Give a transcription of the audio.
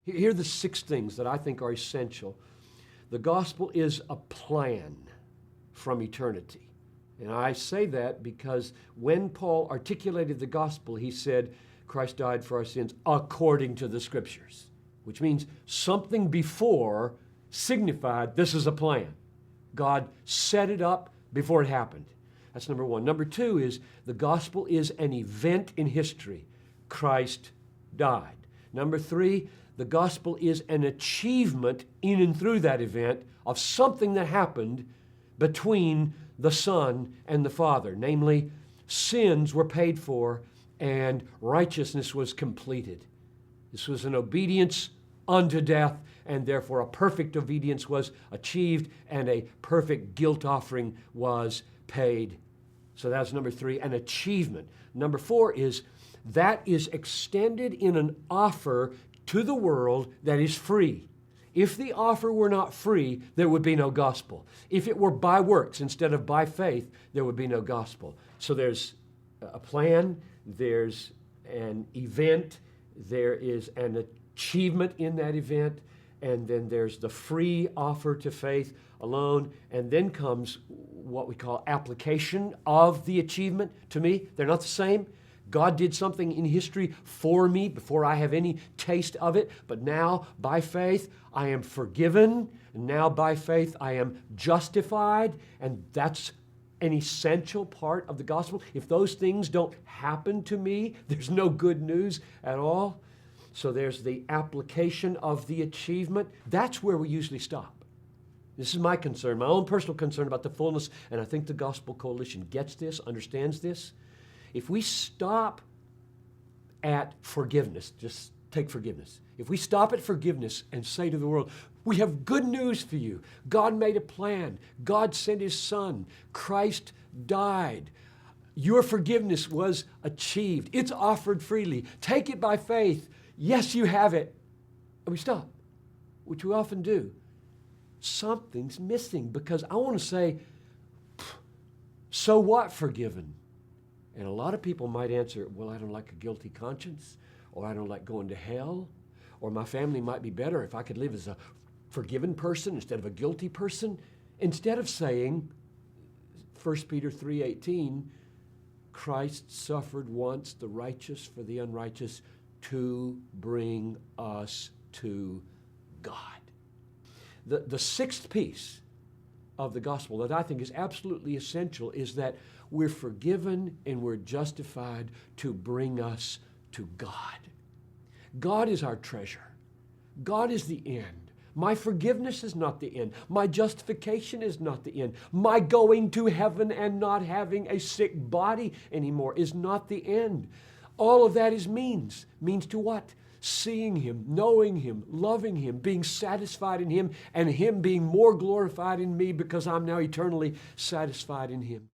Here are the 6 things that I think are essential. The gospel is a plan from eternity. And I say that because when Paul articulated the gospel, he said, Christ died for our sins according to the Scriptures, which means something before signified this is a plan. God set it up before it happened. That's number 1. Number 2 is the gospel is an event in history. Christ died. Number 3, the gospel is an achievement in and through that event of something that happened between the Son and the Father. Namely, sins were paid for and righteousness was completed. This was an obedience unto death, and therefore a perfect obedience was achieved and a perfect guilt offering was paid. So that's number 3, an achievement. Number 4 is that is extended in an offer to the world that is free. If the offer were not free, there would be no gospel. If it were by works instead of by faith, there would be no gospel. So there's a plan, there's an event, there is an achievement in that event, and then there's the free offer to faith alone, and then comes what we call application of the achievement to me. They're not the same. God did something in history for me before I have any taste of it, but now by faith I am forgiven, and now by faith I am justified, and that's an essential part of the gospel. If those things don't happen to me, there's no good news at all. So there's the application of the achievement. That's where we usually stop. This is my concern, my own personal concern about the fullness, and I think the Gospel Coalition gets this, understands this. If we stop at forgiveness, just take forgiveness. If we stop at forgiveness and say to the world, we have good news for you. God made a plan. God sent His Son. Christ died. Your forgiveness was achieved. It's offered freely. Take it by faith. Yes, you have it. And we stop, which we often do. Something's missing, because I want to say, so what, forgiven? And a lot of people might answer, well, I don't like a guilty conscience, or I don't like going to hell, or my family might be better if I could live as a forgiven person instead of a guilty person. Instead of saying, 1 Peter 3:18, Christ suffered once, the righteous for the unrighteous, to bring us to God. The 6th piece of the gospel that I think is absolutely essential is that we're forgiven and we're justified to bring us to God. God is our treasure. God is the end. My forgiveness is not the end. My justification is not the end. My going to heaven and not having a sick body anymore is not the end. All of that is means. Means to what? Seeing Him, knowing Him, loving Him, being satisfied in Him, and Him being more glorified in me because I'm now eternally satisfied in Him.